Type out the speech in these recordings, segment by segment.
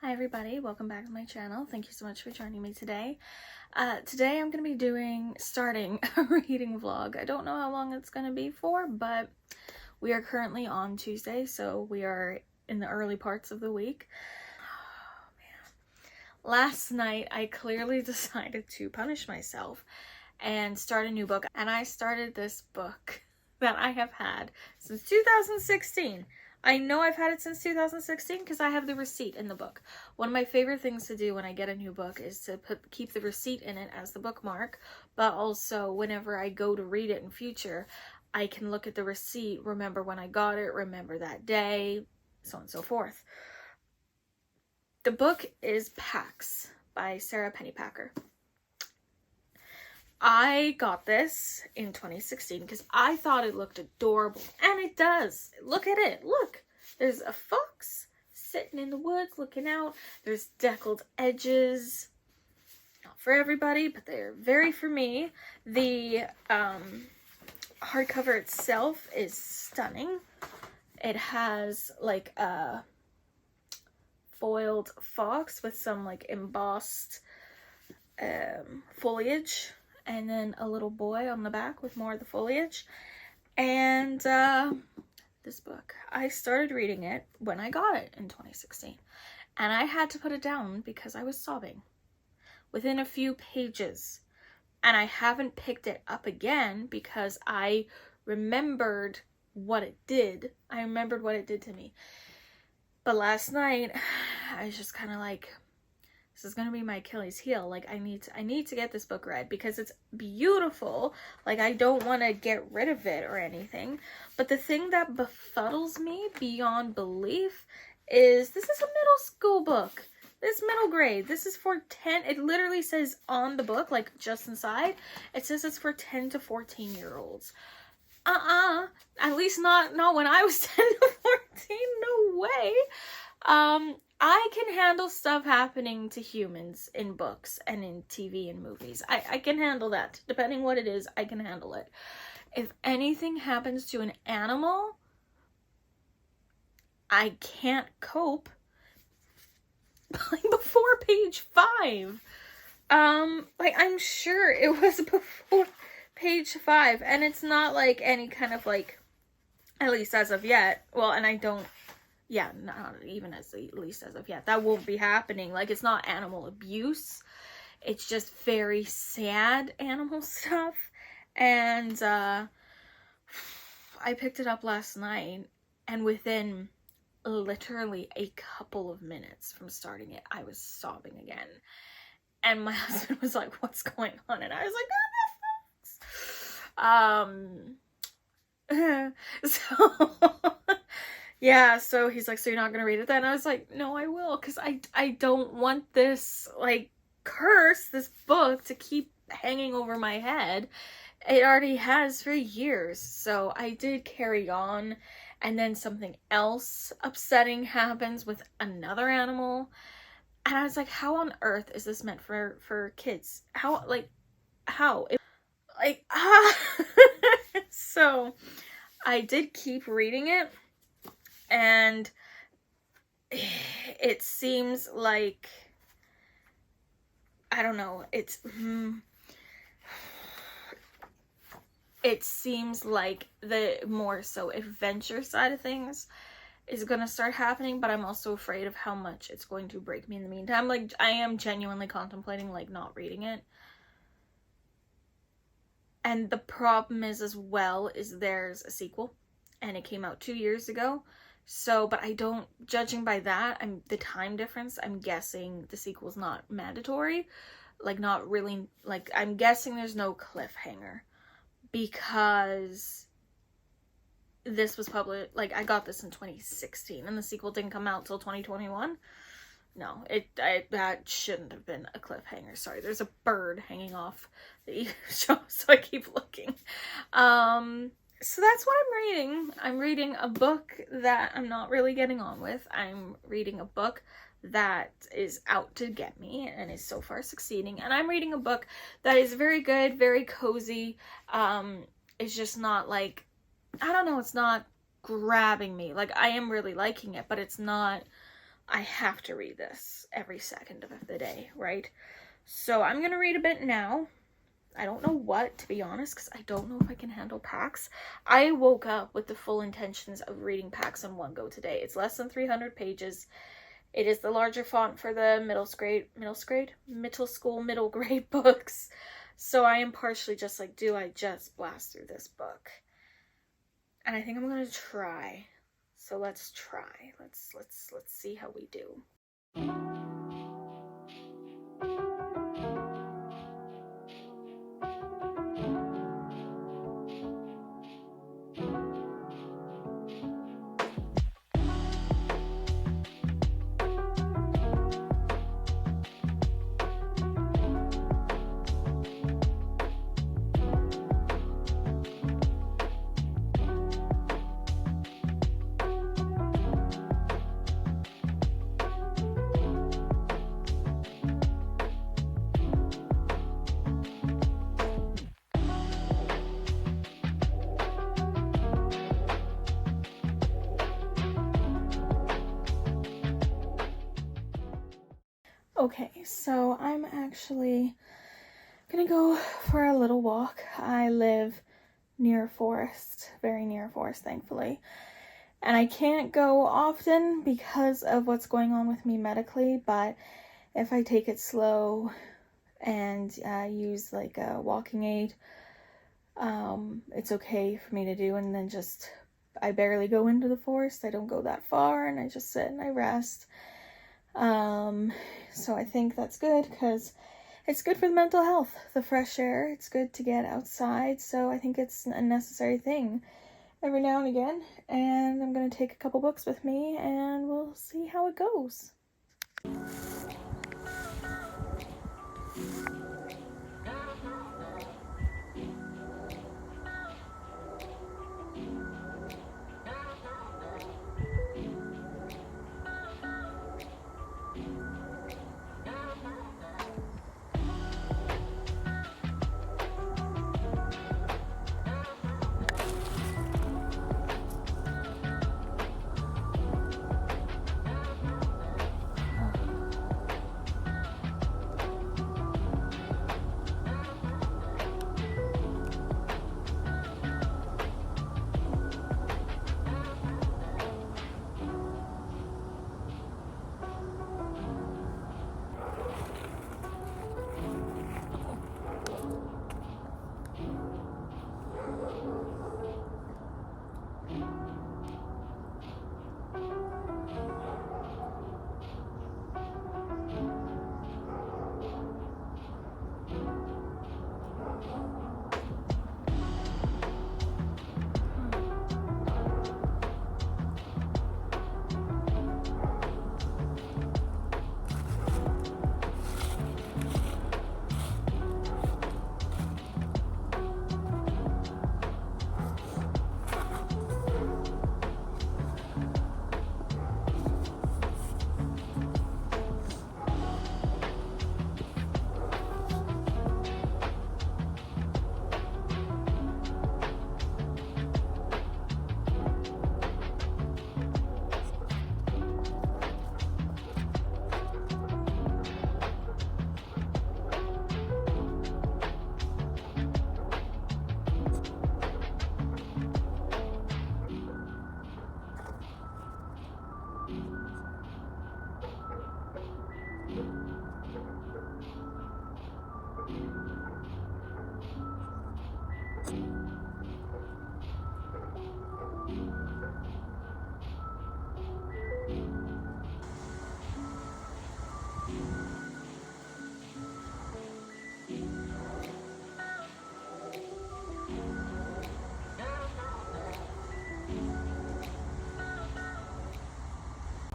Hi everybody, welcome back to my channel. Thank you so much for joining me today. Today I'm going to be starting a reading vlog. I don't know how long it's going to be for, but we are currently on Tuesday, so we are in the early parts of the week. Oh man. Last night I clearly decided to punish myself and start a new book, and I started this book that I have had since 2016. I know I've had it since 2016 because I have the receipt in the book. One of my favorite things to do when I get a new book is to keep the receipt in it as the bookmark, but also whenever I go to read it in future, I can look at the receipt, remember when I got it, remember that day, so on and so forth. The book is Pax by Sarah Pennypacker. I got this in 2016 because I thought it looked adorable, and it does. Look at it. Look, there's a fox sitting in the woods looking out. There's deckled edges. Not for everybody, but they're very for me. The hardcover itself is stunning. It has like a foiled fox with some like embossed foliage, and then a little boy on the back with more of the foliage. And this book, I started reading it when I got it in 2016, and I had to put it down because I was sobbing within a few pages, and I haven't picked it up again because I remembered what it did. I remembered what it did to me. But last night I was just kind of like, this is gonna be my Achilles heel. Like, I need to get this book read because it's beautiful. Like, I don't want to get rid of it or anything. But the thing that befuddles me beyond belief is this is a middle school book. This middle grade. This is for 10. It literally says on the book, like just inside, it says it's for 10 to 14-year-olds. At least not when I was 10 to 14. No way. I can handle stuff happening to humans in books and in TV and movies. I can handle that. Depending what it is, I can handle it. If anything happens to an animal, I can't cope. Like before page 5. Like I'm sure it was before page 5, and it's not like any kind of like, at least as of yet. Well, and I don't. Yeah, not even at least as of yet. That won't be happening. Like, it's not animal abuse. It's just very sad animal stuff. And I picked it up last night, and within literally a couple of minutes from starting it, I was sobbing again. And my husband was like, "What's going on?" And I was like, so yeah, so he's like, "So you're not gonna read it then?" And I was like, "No, I will, because I don't want this, like, curse, this book, to keep hanging over my head. It already has for years." So I did carry on, and then something else upsetting happens with another animal. And I was like, how on earth is this meant for kids? How, like, how? So I did keep reading it. And it seems like, I don't know, it seems like the more so adventure side of things is going to start happening, but I'm also afraid of how much it's going to break me in the meantime. Like, I am genuinely contemplating, like, not reading it. And the problem is, as well, is there's a sequel, and it came out 2 years ago. So, but I don't, judging by that, the time difference, I'm guessing the sequel's not mandatory. Like, not really, like, I'm guessing there's no cliffhanger. Because this was published, like, I got this in 2016, and the sequel didn't come out till 2021. No, that shouldn't have been a cliffhanger. Sorry, there's a bird hanging off the show, so I keep looking. So that's what I'm reading. I'm reading a book that I'm not really getting on with. I'm reading a book that is out to get me and is so far succeeding. And I'm reading a book that is very good, very cozy. It's just not like, I don't know, it's not grabbing me. Like, I am really liking it, but it's not I have to read this every second of the day, right? So I'm gonna read a bit now. I don't know what, to be honest, because I don't know if I can handle Pax. I woke up with the full intentions of reading Pax in one go today. It's less than 300 pages. It is the larger font for the middle school, middle grade books. So I am partially just like, do I just blast through this book? And I think I'm gonna try. So let's try. Let's see how we do. Okay, so I'm actually gonna go for a little walk. I live near a forest, very near a forest, thankfully. And I can't go often because of what's going on with me medically, but if I take it slow and use like a walking aid, it's okay for me to do. And then just, I barely go into the forest. I don't go that far, and I just sit and I rest. So I think that's good because it's good for the mental health, the fresh air. It's good to get outside, so I think it's a necessary thing every now and again. And I'm gonna take a couple books with me and we'll see how it goes.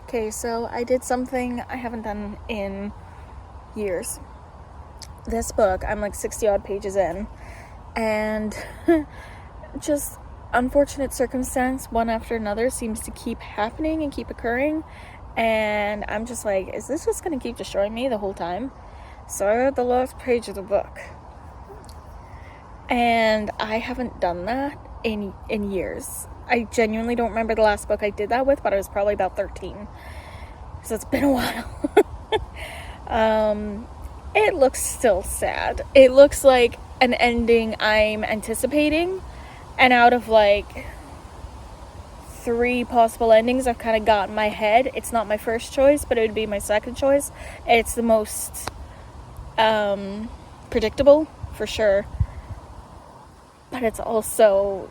Okay, so I did something I haven't done in years. This book, I'm like 60 odd pages in, and just unfortunate circumstance, one after another, seems to keep happening and keep occurring, and I'm just like, is this just gonna keep destroying me the whole time? So I read the last page of the book, and I haven't done that in years. I genuinely don't remember the last book I did that with, but I was probably about 13. because it's been a while. It looks still sad. It looks like an ending I'm anticipating, and out of like 3 possible endings I've kind of got in my head, it's not my first choice, but it would be my second choice. It's the most predictable, for sure, but it's also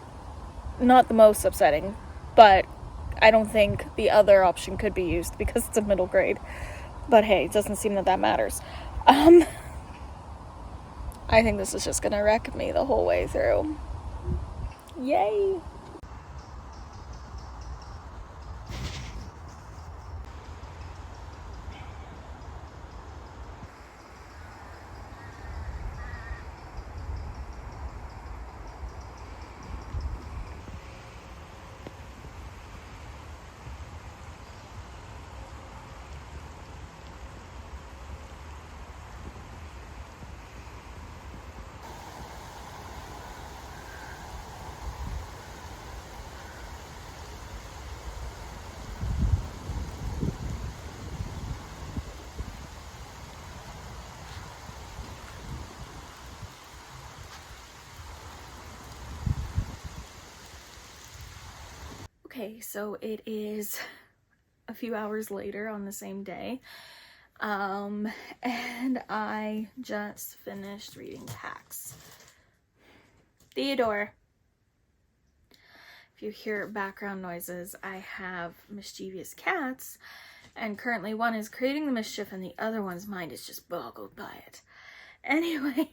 not the most upsetting. But I don't think the other option could be used because it's a middle grade. But hey, it doesn't seem that matters. I think this is just gonna wreck me the whole way through. Yay! Okay, so it is a few hours later on the same day, and I just finished reading Pax. Theodore. If you hear background noises, I have mischievous cats, and currently one is creating the mischief and the other one's mind is just boggled by it. Anyway,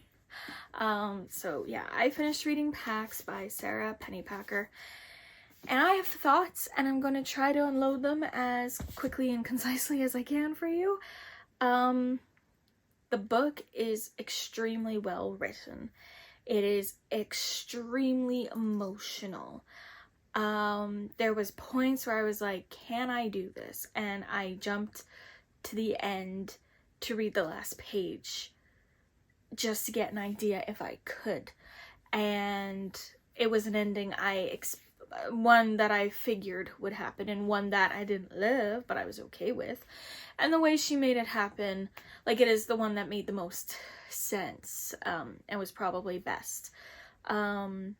so yeah, I finished reading Pax by Sarah Pennypacker. And I have thoughts, and I'm going to try to unload them as quickly and concisely as I can for you. The book is extremely well written. It is extremely emotional. There was points where I was like, can I do this? And I jumped to the end to read the last page just to get an idea if I could. And it was an ending one that I figured would happen, and one that I didn't love, but I was okay with. And the way she made it happen, like, it is the one that made the most sense, and was probably best. That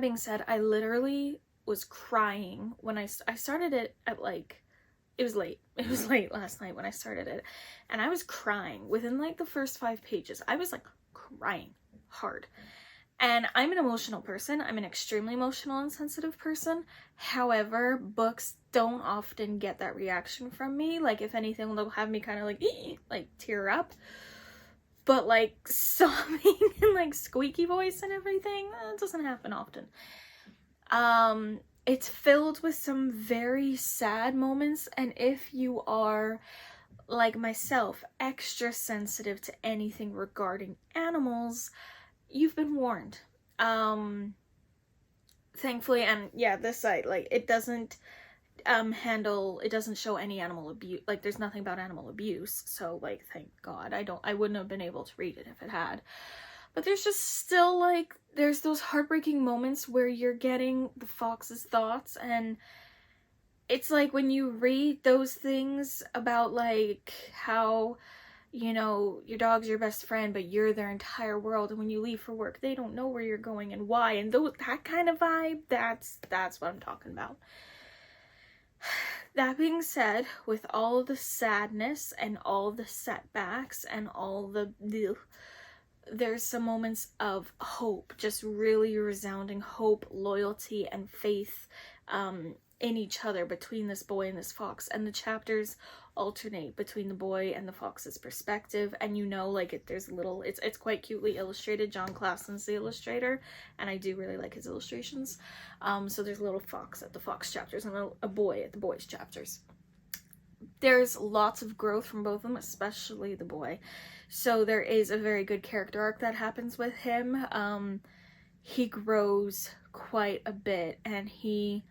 being said, I literally was crying when I started it at like, it was late last night when I started it, and I was crying within like the first 5 pages. I was like crying hard. And I'm an emotional person. I'm an extremely emotional and sensitive person. However, books don't often get that reaction from me. Like, if anything, they'll have me kind of like tear up. But like sobbing and like squeaky voice and everything, it doesn't happen often. It's filled with some very sad moments, and if you are, like myself, extra sensitive to anything regarding animals, you've been warned. Thankfully, and yeah, this site, like, it doesn't it doesn't show any animal abuse. Like, there's nothing about animal abuse, so like, thank God. I wouldn't have been able to read it if it had. But there's just still, like, there's those heartbreaking moments where you're getting the fox's thoughts, and it's like when you read those things about like how, you know, your dog's your best friend, but you're their entire world, and when you leave for work, they don't know where you're going and why, and that kind of vibe, that's what I'm talking about. That being said, with all the sadness and all the setbacks and all there's some moments of hope, just really resounding hope, loyalty, and faith in each other between this boy and this fox, and the chapters alternate between the boy and the fox's perspective, and you know, like, there's a little, it's quite cutely illustrated. John Klassen's the illustrator, and I do really like his illustrations. So there's a little fox at the fox chapters and a boy at the boys chapters. There's lots of growth from both of them, especially the boy. So there is a very good character arc that happens with him. He grows quite a bit, and he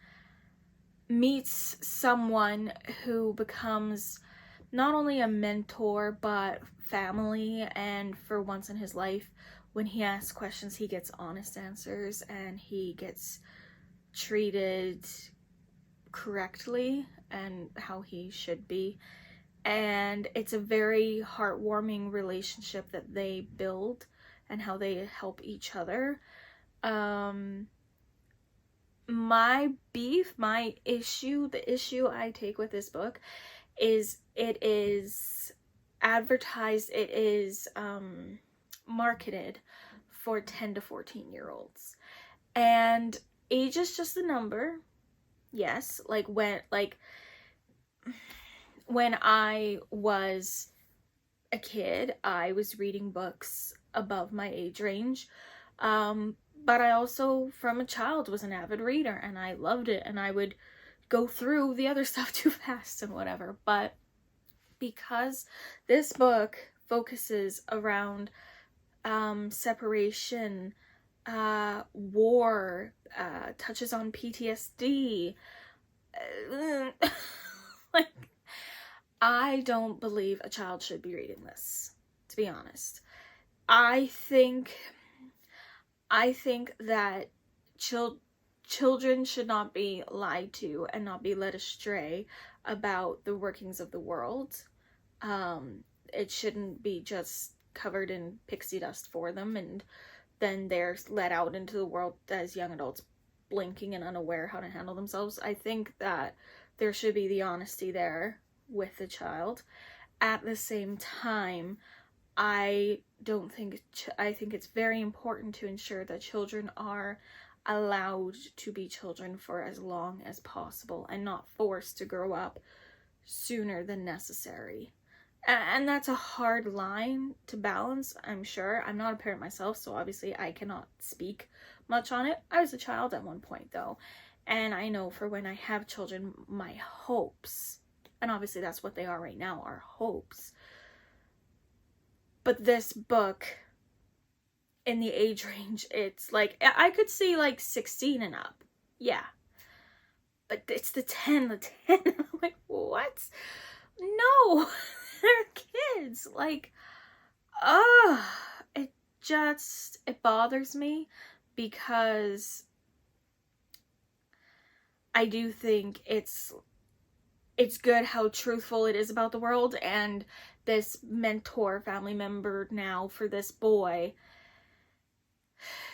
meets someone who becomes not only a mentor but family, and for once in his life, when he asks questions, he gets honest answers and he gets treated correctly. and how he should be. And it's a very heartwarming relationship that they build and how they help each other. My issue, the issue I take with this book is it is advertised, it is marketed for 10 to 14-year-olds. And age is just a number. Yes, when I was a kid, I was reading books above my age range. But I also, from a child, was an avid reader, and I loved it, and I would go through the other stuff too fast and whatever. But because this book focuses around separation, war, touches on PTSD, like, I don't believe a child should be reading this, to be honest. I think that children should not be lied to and not be led astray about the workings of the world. It shouldn't be just covered in pixie dust for them, and then they're let out into the world as young adults, blinking and unaware how to handle themselves. I think that there should be the honesty there with the child. At the same time, I think it's very important to ensure that children are allowed to be children for as long as possible and not forced to grow up sooner than necessary. And that's a hard line to balance, I'm sure. I'm not a parent myself, so obviously I cannot speak much on it. I was a child at one point, though, and I know for when I have children, my hopes, and obviously that's what they are right now, are hopes. But this book, in the age range, it's like, I could see like 16 and up. Yeah. But it's the 10. I'm like, what? No, they're kids. Like, it bothers me because I do think it's good how truthful it is about the world, and this mentor, family member now for this boy,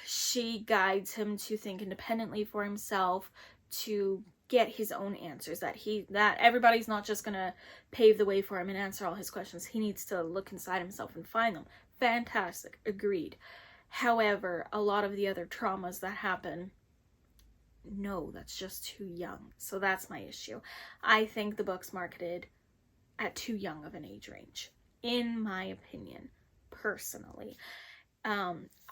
she guides him to think independently for himself, to get his own answers, that everybody's not just gonna pave the way for him and answer all his questions. He needs to look inside himself and find them. Fantastic, agreed. However, a lot of the other traumas that happen, no, that's just too young. So that's my issue. I think the book's marketed at too young of an age range, in my opinion, personally.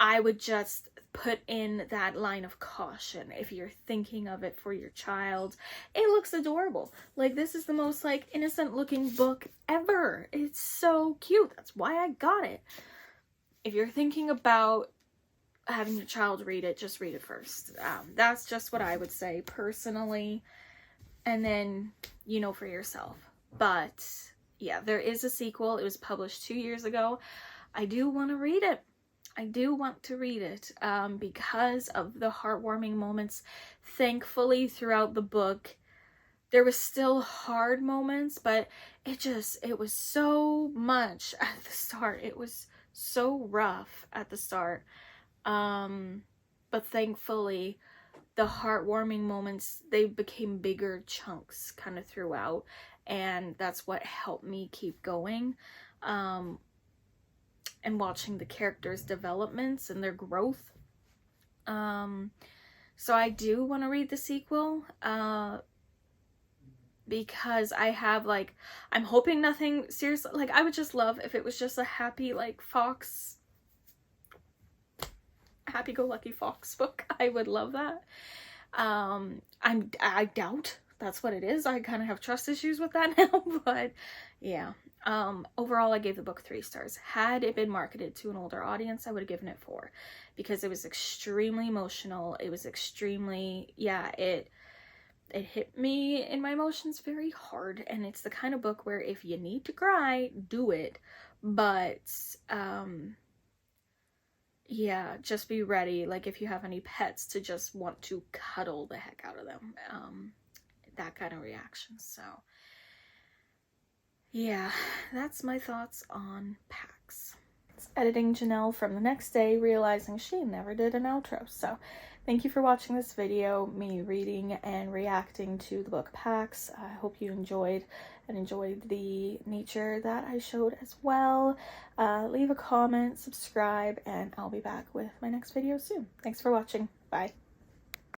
I would just put in that line of caution if you're thinking of it for your child. It looks adorable. Like, this is the most like innocent looking book ever. It's so cute. That's why I got it. If you're thinking about having your child read it, just read it first. That's just what I would say personally, and then you know for yourself. But yeah, there is a sequel. It was published 2 years ago. I do want to read it. Because of the heartwarming moments. Thankfully, throughout the book, there was still hard moments, but it was so much at the start. It was so rough at the start. But thankfully, the heartwarming moments, they became bigger chunks kind of throughout, and that's what helped me keep going. And watching the characters' developments and their growth. So I do want to read the sequel, because I have, like, I'm hoping nothing serious. Like, I would just love if it was just a happy, like, happy-go-lucky fox book. I would love that. I doubt that's what it is. I kind of have trust issues with that now, but yeah. Overall, I gave the book 3 stars. Had it been marketed to an older audience, I would have given it 4, because it was extremely emotional. It was extremely, it hit me in my emotions very hard, and it's the kind of book where if you need to cry, do it. But, yeah, just be ready, like, if you have any pets, to just want to cuddle the heck out of them. that kind of reaction. So yeah, that's my thoughts on Pax. It's editing Janelle from the next day, realizing she never did an outro. So thank you for watching this video, me reading and reacting to the book Pax. I hope you enjoyed the nature that I showed as well. Leave a comment, subscribe, and I'll be back with my next video soon. Thanks for watching. Bye.